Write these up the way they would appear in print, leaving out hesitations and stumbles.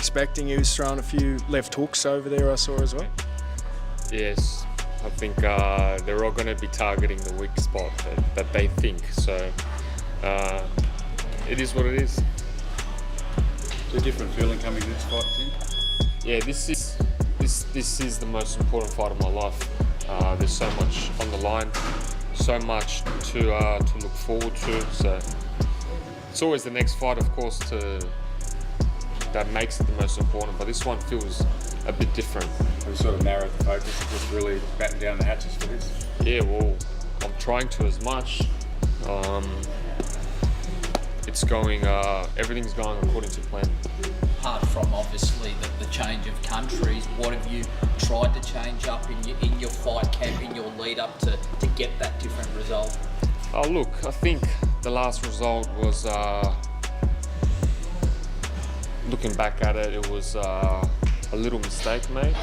expecting? He was throwing a few left hooks over there, I saw as well. Yes, I think they're all going to be targeting the weak spot that they think. So it is what it is. It's a different feeling coming to this fight, Tim. Yeah, this is the most important fight of my life. There's so much on the line, so much to look forward to. So it's always the next fight, of course, that makes it the most important. But this one feels a bit different. We sort of narrowed the focus and just really batten down the hatches for this. Yeah, well, I'm trying to as much. It's going. Everything's going according to plan. Apart from obviously the change of countries, what have you tried to change up in your fight camp, in your lead up to get that different result? Oh, look, I think the last result was, looking back at it, it was a little mistake made.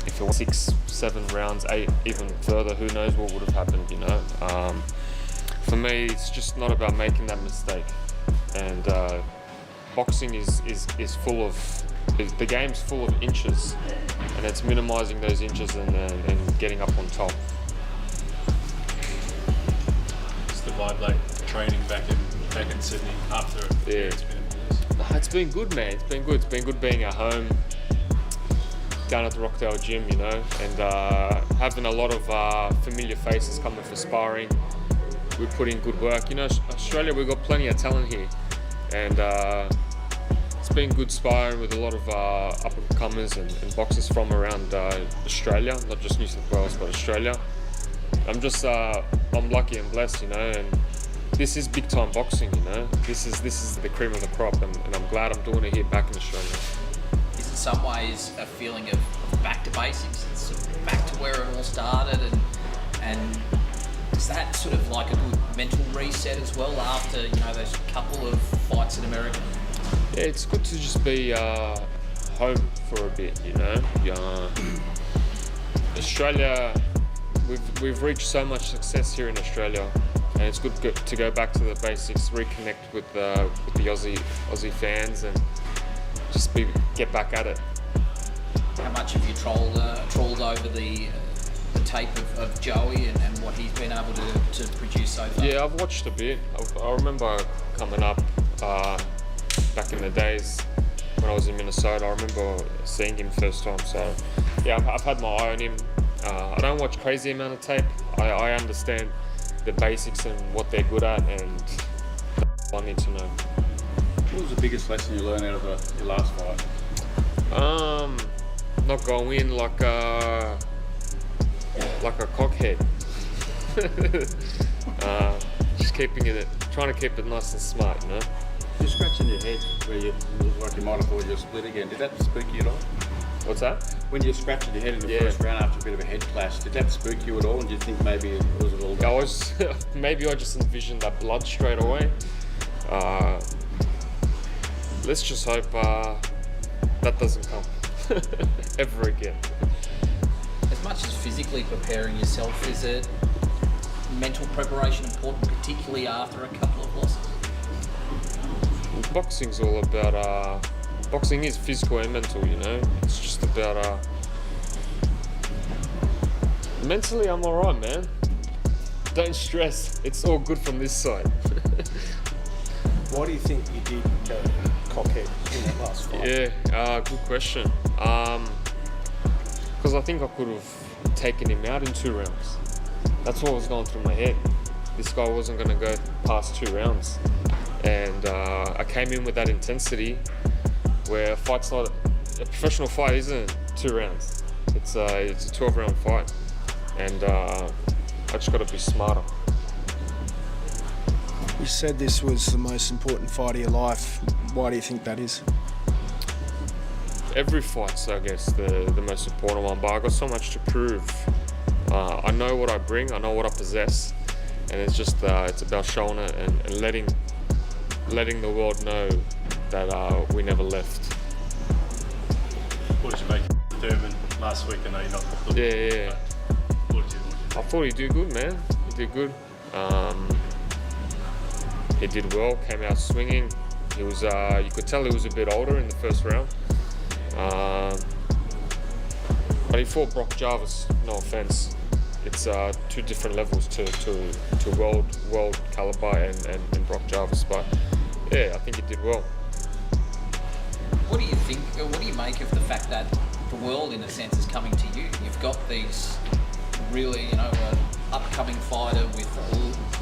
If it was 6, 7 rounds, 8, even further, who knows what would have happened, you know. For me, it's just not about making that mistake. And boxing is full of, the game's full of inches, and it's minimizing those inches and getting up on top. It's the vibe like training back in Sydney after it's been It's been good, man. It's been good. It's been good being at home, down at the Rockdale gym, you know, and having a lot of familiar faces coming for sparring. We put in good work. You know, Australia, we've got plenty of talent here, and it's been good sparring with a lot of up-and-comers and boxers from around Australia, not just New South Wales, but Australia. I'm lucky and blessed, you know, and this is big-time boxing, you know. This is the cream of the crop, and I'm glad I'm doing it here back in Australia. Is in some ways a feeling of back to basics, it's sort of back to where it all started, and is that sort of like a good mental reset as well after, you know, those couple of fights in America? Yeah, it's good to just be home for a bit, you know. Australia, we've reached so much success here in Australia, and it's good to go back to the basics, reconnect with the Aussie fans, and just get back at it. How much have you trawled over the tape of Joey and what he's been able to produce so far? Yeah, I've watched a bit. I remember coming up back in the days when I was in Minnesota. I remember seeing him first time. So yeah, I've had my eye on him. I don't watch crazy amount of tape. I understand the basics and what they're good at, and I need to know. What was the biggest lesson you learned out of your last fight? Not go in like a cockhead. Just trying to keep it nice and smart, you know. You're scratching your head where you look like you might have thought you were split again. Did that spook you at all? What's that? When you're scratching your head in the first round after a bit of a head clash, did that spook you at all? And do you think maybe it was all done? Maybe I just envisioned that blood straight away. Let's just hope that doesn't come ever again. As much as physically preparing yourself, is it mental preparation important, particularly after a couple of losses? Boxing's all about boxing is physical and mental, you know. It's just about mentally I'm alright, man. Don't stress, it's all good from this side. Why do you think you did go cockhead in that last fight? Yeah, good question. Because I think I could have taken him out in 2 rounds. That's what was going through my head. This guy wasn't going to go past 2 rounds. And I came in with that intensity where a professional fight isn't 2 rounds. It's a 12-round fight. And I just got to be smarter. You said this was the most important fight of your life. Why do you think that is? Every fight's, I guess, the most important one, but I got so much to prove. I know what I bring, I know what I possess, and it's just it's about showing it and letting the world know that we never left. What did you make of Thurman last week? I know you're not looking. Yeah. What did you I thought he did good, man. He did good. He did well, came out swinging. He was, you could tell he was a bit older in the first round. But he fought Brock Jarvis, no offense. It's two different levels to world caliber and Brock Jarvis. But yeah, I think he did well. What do you think, or what do you make of the fact that the world, in a sense, is coming to you? You've got these really, upcoming fighter with,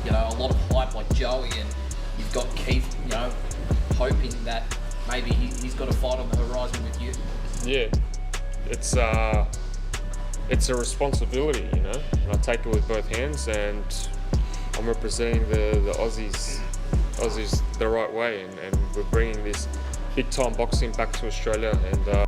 a lot of hype like Joey, and you've got Keith, hoping that maybe he's got a fight on the horizon with you. Yeah, it's a responsibility, and I take it with both hands, and I'm representing the Aussies the right way, and we're bringing this big time boxing back to Australia, and